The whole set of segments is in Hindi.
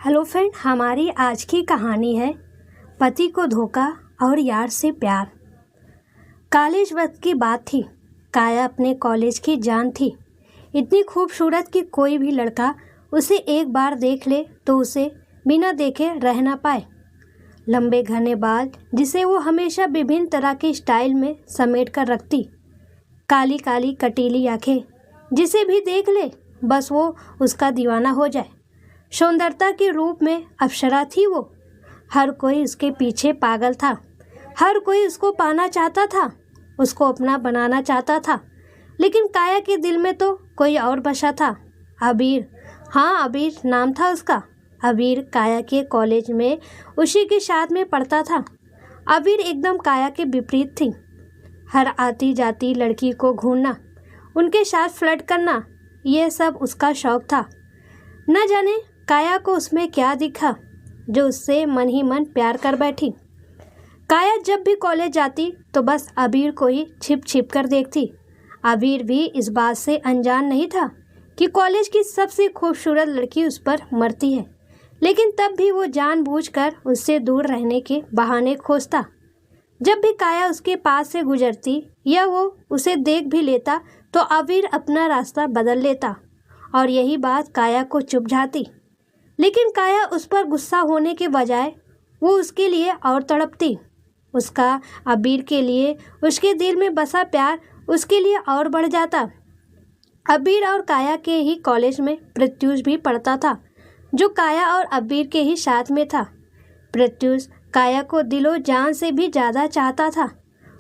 हेलो फ्रेंड, हमारी आज की कहानी है पति को धोखा और यार से प्यार। कॉलेज वक्त की बात थी। काया अपने कॉलेज की जान थी, इतनी खूबसूरत कि कोई भी लड़का उसे एक बार देख ले तो उसे बिना देखे रह ना पाए। लंबे घने बाल जिसे वो हमेशा विभिन्न तरह के स्टाइल में समेट कर रखती, काली काली कटीली आंखें जिसे भी देख ले बस वो उसका दीवाना हो जाए। सुंदरता के रूप में अप्सरा थी वो। हर कोई उसके पीछे पागल था, हर कोई उसको पाना चाहता था, उसको अपना बनाना चाहता था। लेकिन काया के दिल में तो कोई और बसा था, अबीर। हाँ, अबीर नाम था उसका। अबीर काया के कॉलेज में उसी के साथ में पढ़ता था। अबीर एकदम काया के विपरीत थी। हर आती जाती लड़की को घूरना, उनके साथ फ्लर्ट करना, ये सब उसका शौक था। न जाने काया को उसमें क्या दिखा जो उससे मन ही मन प्यार कर बैठी। काया जब भी कॉलेज जाती तो बस अबीर को ही छिप छिप कर देखती। अबीर भी इस बात से अनजान नहीं था कि कॉलेज की सबसे खूबसूरत लड़की उस पर मरती है, लेकिन तब भी वो जानबूझकर उससे दूर रहने के बहाने खोजता। जब भी काया उसके पास से गुजरती या वो उसे देख भी लेता तो अबीर अपना रास्ता बदल लेता और यही बात काया को चुभ जाती। लेकिन काया उस पर गुस्सा होने के बजाय वो उसके लिए और तड़पती। उसका अबीर के लिए उसके दिल में बसा प्यार उसके लिए और बढ़ जाता। अबीर और काया के ही कॉलेज में प्रत्यूष भी पढ़ता था, जो काया और अबीर के ही साथ में था। प्रत्यूष काया को दिलो जान से भी ज़्यादा चाहता था,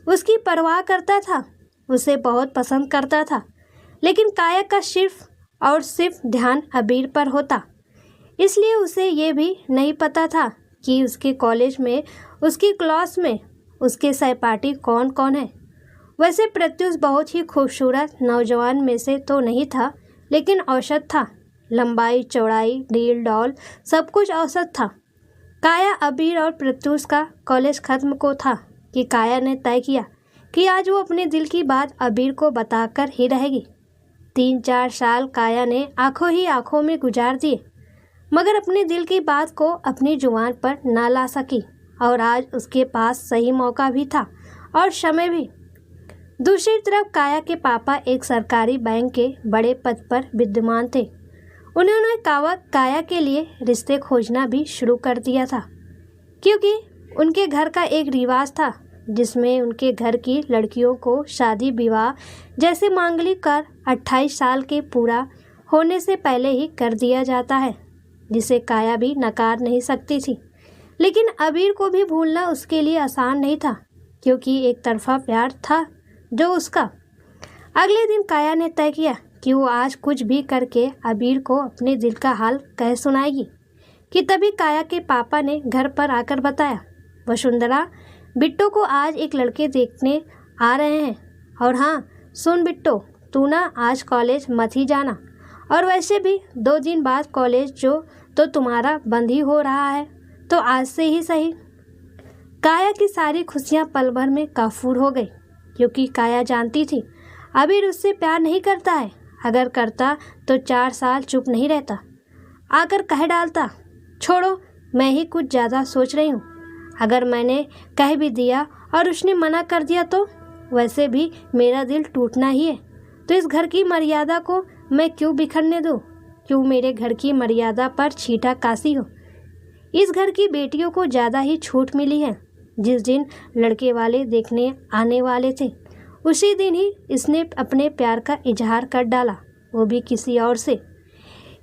उसकी परवाह करता था, उसे बहुत पसंद करता था। लेकिन काया का सिर्फ और सिर्फ ध्यान अबीर पर होता, इसलिए उसे ये भी नहीं पता था कि उसके कॉलेज में, उसकी क्लास में उसके सहपाठी कौन कौन है। वैसे प्रत्युष बहुत ही खूबसूरत नौजवान में से तो नहीं था, लेकिन औसत था। लंबाई चौड़ाई डील डॉल सब कुछ औसत था। काया अबीर और प्रत्युष का कॉलेज खत्म को था कि काया ने तय किया कि आज वो अपने दिल की बात अबीर को बताकर ही रहेगी। 3-4 साल काया ने आंखों ही आंखों में गुजार दिए, मगर अपने दिल की बात को अपनी जुबान पर ना ला सकी। और आज उसके पास सही मौका भी था और समय भी। दूसरी तरफ काया के पापा एक सरकारी बैंक के बड़े पद पर विद्यमान थे। उन्होंने काया के लिए रिश्ते खोजना भी शुरू कर दिया था, क्योंकि उनके घर का एक रिवाज था जिसमें उनके घर की लड़कियों को शादी विवाह जैसे मांगलिक कार्य 28 साल के पूरा होने से पहले ही कर दिया जाता है, जिसे काया भी नकार नहीं सकती थी। लेकिन अबीर को भी भूलना उसके लिए आसान नहीं था, क्योंकि एक तरफा प्यार था जो उसका। अगले दिन काया ने तय किया कि वो आज कुछ भी करके अबीर को अपने दिल का हाल कह सुनाएगी। कि तभी काया के पापा ने घर पर आकर बताया, वसुंधरा, बिट्टो को आज एक लड़के देखने आ रहे हैं। और हाँ सुन बिट्टो, तू ना आज कॉलेज मत ही जाना, और वैसे भी 2 दिन बाद कॉलेज जो तो तुम्हारा बंद ही हो रहा है, तो आज से ही सही। काया की सारी खुशियां पल भर में काफूर हो गई, क्योंकि काया जानती थी अबीर उससे प्यार नहीं करता है। अगर करता तो 4 साल चुप नहीं रहता, आकर कह डालता, छोड़ो मैं ही कुछ ज़्यादा सोच रही हूँ। अगर मैंने कह भी दिया और उसने मना कर दिया तो वैसे भी मेरा दिल टूटना ही है, तो इस घर की मर्यादा को मैं क्यों बिखरने दूँ? क्यों मेरे घर की मर्यादा पर छींटा कासी हो? इस घर की बेटियों को ज़्यादा ही छूट मिली है। जिस दिन लड़के वाले देखने आने वाले थे उसी दिन ही इसने अपने प्यार का इजहार कर डाला, वो भी किसी और से।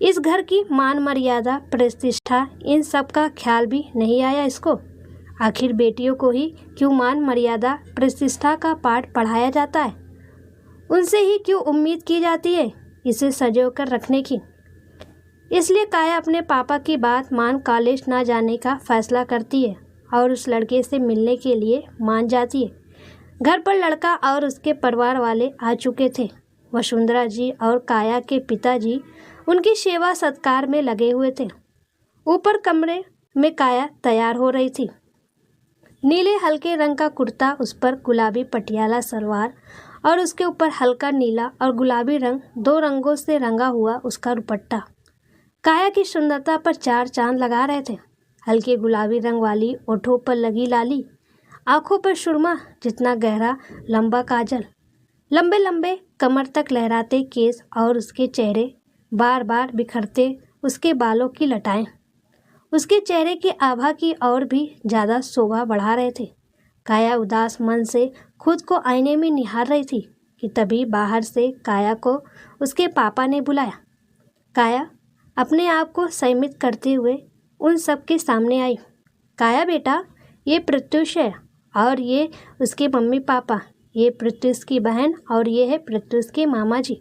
इस घर की मान मर्यादा प्रतिष्ठा इन सब का ख्याल भी नहीं आया इसको। आखिर बेटियों को ही क्यों मान मर्यादा प्रतिष्ठा का पाठ पढ़ाया जाता है? उनसे ही क्यों उम्मीद की जाती है इसे सजो कर रखने की? इसलिए काया अपने पापा की बात मान कॉलेज ना जाने का फैसला करती है और उस लड़के से मिलने के लिए मान जाती है। घर पर लड़का और उसके परिवार वाले आ चुके थे। वसुंधरा जी और काया के पिताजी उनकी सेवा सत्कार में लगे हुए थे। ऊपर कमरे में काया तैयार हो रही थी। नीले हल्के रंग का कुर्ता, उस पर गुलाबी पटियाला सलवार और उसके ऊपर हल्का नीला और गुलाबी रंग, 2 रंगों से रंगा हुआ उसका दुपट्टा। काया की सुंदरता पर चार चांद लगा रहे थे। हल्के गुलाबी रंग वाली ओठों पर लगी लाली, आंखों पर सुरमा जितना गहरा लंबा काजल, लंबे लंबे कमर तक लहराते केस और उसके चेहरे बार बार बिखरते उसके बालों की लटाएं उसके चेहरे की आभा की और भी ज़्यादा शोभा बढ़ा रहे थे। काया उदास मन से खुद को आईने में निहार रही थी कि तभी बाहर से काया को उसके पापा ने बुलाया। काया अपने आप को संयमित करते हुए उन सबके सामने आई। काया बेटा, ये प्रत्युष है और ये उसके मम्मी पापा, ये प्रत्युष की बहन और ये है प्रत्युष के मामा जी।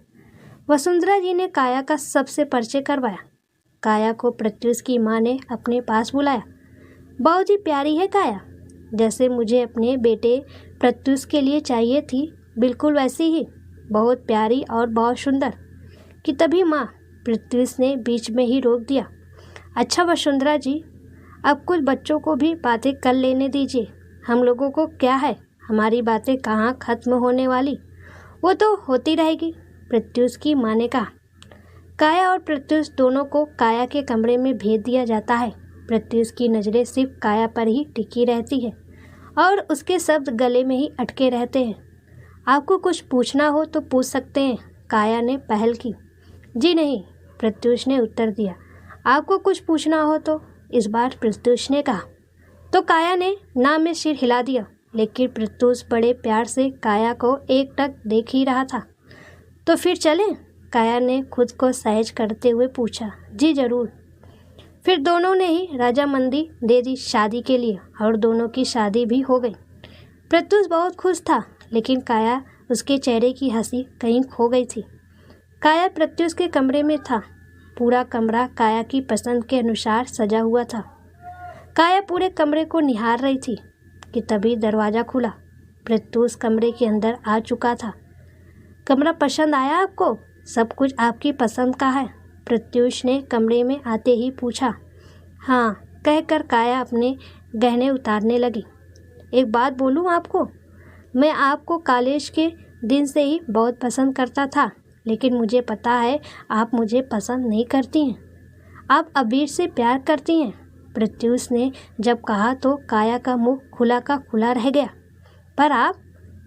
वसुंधरा जी ने काया का सबसे परिचय करवाया। काया को प्रत्युष की माँ ने अपने पास बुलाया। बहुत ही प्यारी है काया, जैसे मुझे अपने बेटे प्रत्युष के लिए चाहिए थी, बिल्कुल वैसी ही, बहुत प्यारी और बहुत सुंदर। कि तभी माँ प्रत्युष ने बीच में ही रोक दिया। अच्छा वसुंधरा जी, अब कुछ बच्चों को भी बातें कर लेने दीजिए। हम लोगों को क्या है, हमारी बातें कहाँ खत्म होने वाली, वो तो होती रहेगी, प्रत्युष की माँ ने कहा। काया और प्रत्युष दोनों को काया के कमरे में भेज दिया जाता है। प्रत्युष की नज़रें सिर्फ काया पर ही टिकी रहती है और उसके शब्द गले में ही अटके रहते हैं। आपको कुछ पूछना हो तो पूछ सकते हैं, काया ने पहल की। जी नहीं, प्रत्युष ने उत्तर दिया। आपको कुछ पूछना हो तो, इस बार प्रत्युष ने कहा। तो काया ने ना में सिर हिला दिया, लेकिन प्रत्युष बड़े प्यार से काया को एकटक देख ही रहा था। तो फिर चलें? काया ने खुद को सहज करते हुए पूछा। जी जरूर। फिर दोनों ने ही रजामंदी दे दी शादी के लिए और दोनों की शादी भी हो गई। प्रत्युष बहुत खुश था, लेकिन काया उसके चेहरे की हंसी कहीं खो गई थी। काया प्रत्युष के कमरे में था। पूरा कमरा काया की पसंद के अनुसार सजा हुआ था। काया पूरे कमरे को निहार रही थी कि तभी दरवाज़ा खुला। प्रत्युष कमरे के अंदर आ चुका था। कमरा पसंद आया आपको? सब कुछ आपकी पसंद का है? प्रत्युष ने कमरे में आते ही पूछा। हाँ, कहकर काया अपने गहने उतारने लगी। एक बात बोलूँ आपको, मैं आपको कॉलेज के दिन से ही बहुत पसंद करता था, लेकिन मुझे पता है आप मुझे पसंद नहीं करती हैं, आप अबीर से प्यार करती हैं। प्रत्युष ने जब कहा तो काया का मुंह खुला का खुला रह गया। पर आप?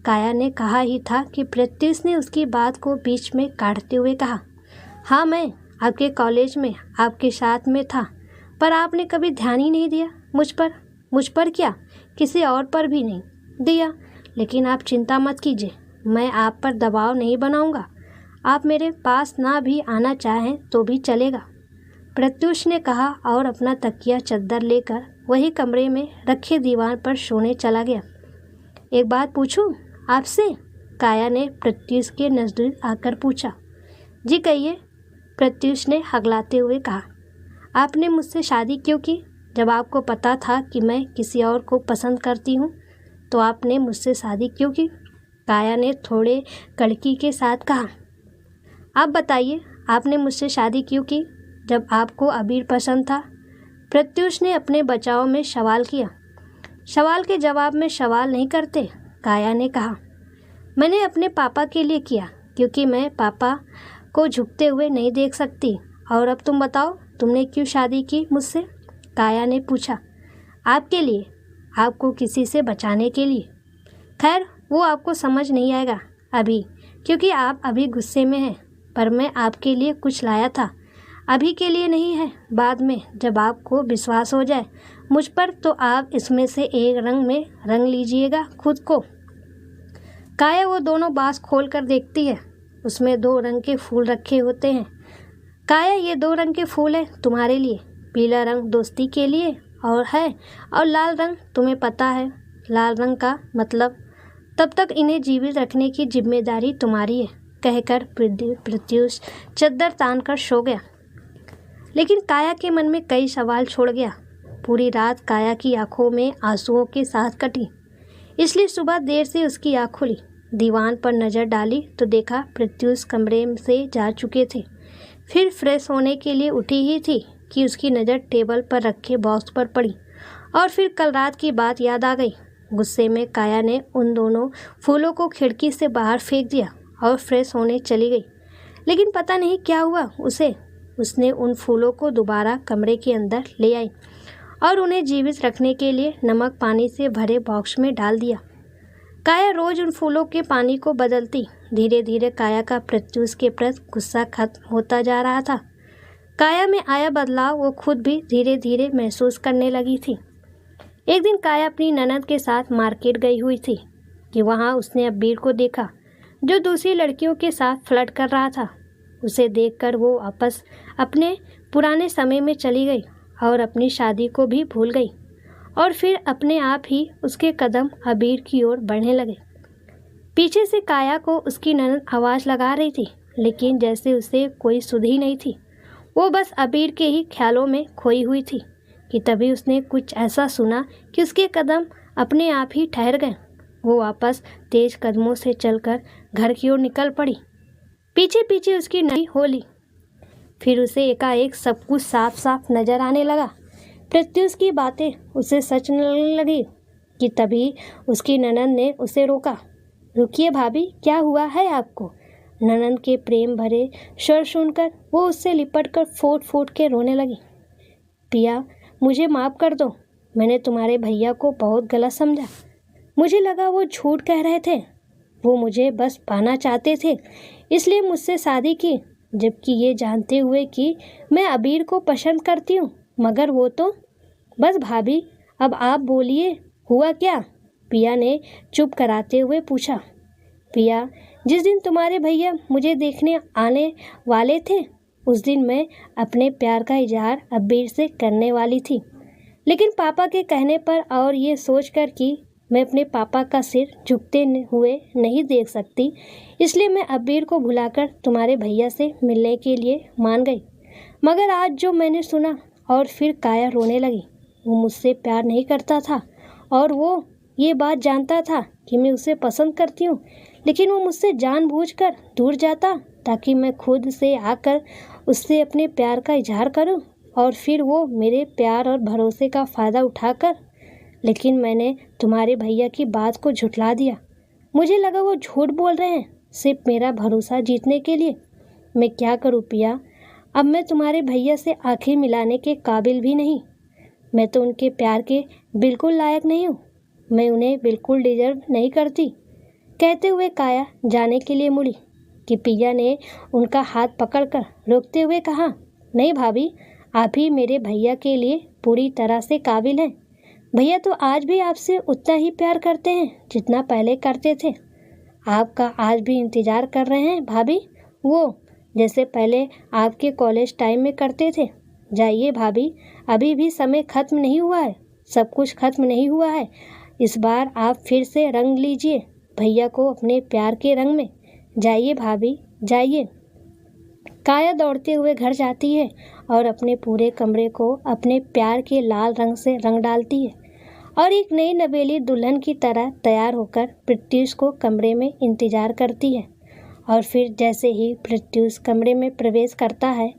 काया ने कहा ही था कि प्रत्युष ने उसकी बात को बीच में काटते हुए कहा। हाँ, मैं आपके कॉलेज में आपके साथ में था, पर आपने कभी ध्यान ही नहीं दिया मुझ पर क्या, किसी और पर भी नहीं दिया। लेकिन आप चिंता मत कीजिए, मैं आप पर दबाव नहीं बनाऊंगा। आप मेरे पास ना भी आना चाहें तो भी चलेगा, प्रत्युष ने कहा और अपना तकिया चद्दर लेकर वही कमरे में रखे दीवार पर सोने चला गया। एक बात पूछूं आपसे? काया ने प्रत्युष के नज़दीक आकर पूछा। जी कहिए, प्रत्युष ने हगलाते हुए कहा। आपने मुझसे शादी क्यों की? जब आपको पता था कि मैं किसी और को पसंद करती हूँ, तो आपने मुझसे शादी क्यों की? काया ने थोड़े कड़की के साथ कहा। आप बताइए, आपने मुझसे शादी क्यों की जब आपको अबीर पसंद था? प्रत्युष ने अपने बचाव में सवाल किया। सवाल के जवाब में सवाल नहीं करते, काया ने कहा। मैंने अपने पापा के लिए किया, क्योंकि मैं पापा को झुकते हुए नहीं देख सकती। और अब तुम बताओ, तुमने क्यों शादी की मुझसे? काया ने पूछा। आपके लिए, आपको किसी से बचाने के लिए। खैर, वो आपको समझ नहीं आएगा अभी, क्योंकि आप अभी गुस्से में हैं। पर मैं आपके लिए कुछ लाया था, अभी के लिए नहीं है, बाद में जब आपको विश्वास हो जाए मुझ पर, तो आप इसमें से एक रंग में रंग लीजिएगा खुद को। काया वो दोनों बांस खोल कर देखती है। उसमें 2 रंग के फूल रखे होते हैं। काया, ये 2 रंग के फूल हैं तुम्हारे लिए। पीला रंग दोस्ती के लिए और लाल रंग तुम्हें पता है, लाल रंग का मतलब। तब तक इन्हें जीवित रखने की जिम्मेदारी तुम्हारी है, कहकर प्रत्युष चद्दर तान कर सो गया। लेकिन काया के मन में कई सवाल छोड़ गया। पूरी रात काया की आंखों में आंसुओं के साथ कटी, इसलिए सुबह देर से उसकी आँख खुली। दीवान पर नज़र डाली तो देखा प्रत्युष कमरे से जा चुके थे। फिर फ्रेश होने के लिए उठी ही थी कि उसकी नज़र टेबल पर रखे बॉक्स पर पड़ी और फिर कल रात की बात याद आ गई। गुस्से में काया ने उन दोनों फूलों को खिड़की से बाहर फेंक दिया और फ्रेश होने चली गई। लेकिन पता नहीं क्या हुआ उसे, उसने उन फूलों को दोबारा कमरे के अंदर ले आई और उन्हें जीवित रखने के लिए नमक पानी से भरे बॉक्स में डाल दिया। काया रोज उन फूलों के पानी को बदलती। धीरे धीरे काया का प्रत्युष के प्रति गुस्सा खत्म होता जा रहा था। काया में आया बदलाव वो खुद भी धीरे धीरे महसूस करने लगी थी। एक दिन काया अपनी ननद के साथ मार्केट गई हुई थी कि वहाँ उसने अब्बीर को देखा जो दूसरी लड़कियों के साथ फ्लर्ट कर रहा था। उसे देखकर वो वापस अपने पुराने समय में चली गई और अपनी शादी को भी भूल गई और फिर अपने आप ही उसके कदम अबीर की ओर बढ़ने लगे। पीछे से काया को उसकी ननद आवाज़ लगा रही थी, लेकिन जैसे उसे कोई सुध ही नहीं थी। वो बस अबीर के ही ख्यालों में खोई हुई थी कि तभी उसने कुछ ऐसा सुना कि उसके कदम अपने आप ही ठहर गए। वो वापस तेज कदमों से चलकर घर की ओर निकल पड़ी। पीछे पीछे उसकी नई होली। फिर उसे एकाएक सब कुछ साफ साफ नजर आने लगा। प्रत्युष की बातें उसे सच लगने लगी कि तभी उसकी ननद ने उसे रोका। रुकिए भाभी, क्या हुआ है आपको? ननद के प्रेम भरे स्वर सुनकर वो उससे लिपटकर फूट फूट के रोने लगी। पिया, मुझे माफ़ कर दो। मैंने तुम्हारे भैया को बहुत गलत समझा। मुझे लगा वो झूठ कह रहे थे। वो मुझे बस पाना चाहते थे, इसलिए मुझसे शादी की, जबकि ये जानते हुए कि मैं अबीर को पसंद करती हूँ। मगर वो तो बस भाभी, अब आप बोलिए, हुआ क्या? पिया ने चुप कराते हुए पूछा। पिया, जिस दिन तुम्हारे भैया मुझे देखने आने वाले थे उस दिन मैं अपने प्यार का इजहार अबीर से करने वाली थी, लेकिन पापा के कहने पर और ये सोचकर कि मैं अपने पापा का सिर झुकते हुए नहीं देख सकती, इसलिए मैं अबीर को भुलाकर तुम्हारे भैया से मिलने के लिए मान गई। मगर आज जो मैंने सुना, और फिर काया रोने लगी। वो मुझसे प्यार नहीं करता था और वो ये बात जानता था कि मैं उसे पसंद करती हूँ, लेकिन वो मुझसे जानबूझकर दूर जाता ताकि मैं खुद से आकर उससे अपने प्यार का इजहार करूँ और फिर वो मेरे प्यार और भरोसे का फ़ायदा उठाकर। लेकिन मैंने तुम्हारे भैया की बात को झुठला दिया। मुझे लगा वो झूठ बोल रहे हैं सिर्फ मेरा भरोसा जीतने के लिए। मैं क्या करूँ पिया? अब मैं तुम्हारे भैया से आंखें मिलाने के काबिल भी नहीं। मैं तो उनके प्यार के बिल्कुल लायक नहीं हूँ। मैं उन्हें बिल्कुल डिजर्व नहीं करती। कहते हुए काया जाने के लिए मुड़ी कि पिया ने उनका हाथ पकड़कर रोकते हुए कहा, नहीं भाभी, आप ही मेरे भैया के लिए पूरी तरह से काबिल हैं। भैया तो आज भी आपसे उतना ही प्यार करते हैं जितना पहले करते थे। आपका आज भी इंतज़ार कर रहे हैं भाभी, वो जैसे पहले आपके कॉलेज टाइम में करते थे। जाइए भाभी, अभी भी समय ख़त्म नहीं हुआ है, सब कुछ ख़त्म नहीं हुआ है। इस बार आप फिर से रंग लीजिए भैया को अपने प्यार के रंग में। जाइए भाभी, जाइए। काया दौड़ते हुए घर जाती है और अपने पूरे कमरे को अपने प्यार के लाल रंग से रंग डालती है और एक नई नवेली दुल्हन की तरह तैयार होकर प्रत्युष को कमरे में इंतज़ार करती है। और फिर जैसे ही प्रत्युष कमरे में प्रवेश करता है,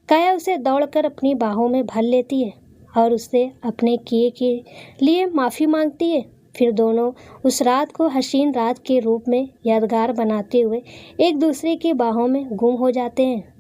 काया उसे दौड़कर अपनी बाहों में भर लेती है और उससे अपने किए के लिए माफ़ी मांगती है। फिर दोनों उस रात को हसीन रात के रूप में यादगार बनाते हुए एक दूसरे की बाहों में गुम हो जाते हैं।